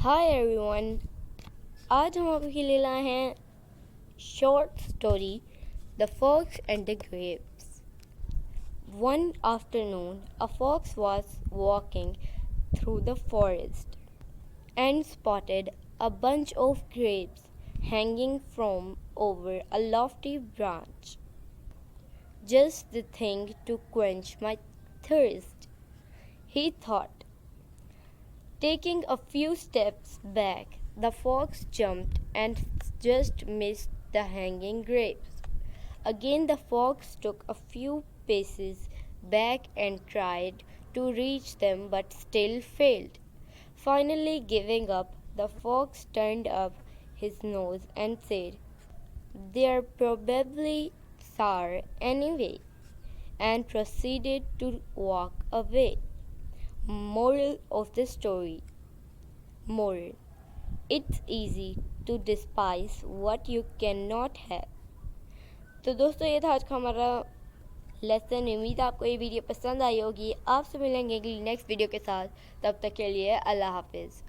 Hi everyone. आज हम आपके लिए लाए हैं short story the fox and the grapes. One afternoon, a fox was walking through the forest and spotted a bunch of grapes hanging from over a lofty branch. Just the thing to quench my thirst, he thought. Taking a few steps back, the fox jumped and just missed the hanging grapes. Again, the fox took a few paces back and tried to reach them but still failed. Finally, giving up, the fox turned up his nose and said, "They're probably sour anyway," and proceeded to walk away. Moral of the story. Moral. It's easy to despise what you cannot have. तो दोस्तों, ये था आज का हमारा lesson. उम्मीद आपको ये वीडियो पसंद आई होगी। आपसे मिलेंगे अगली नेक्स्ट वीडियो के साथ। तब तक के लिए अल्लाह हाफिज़।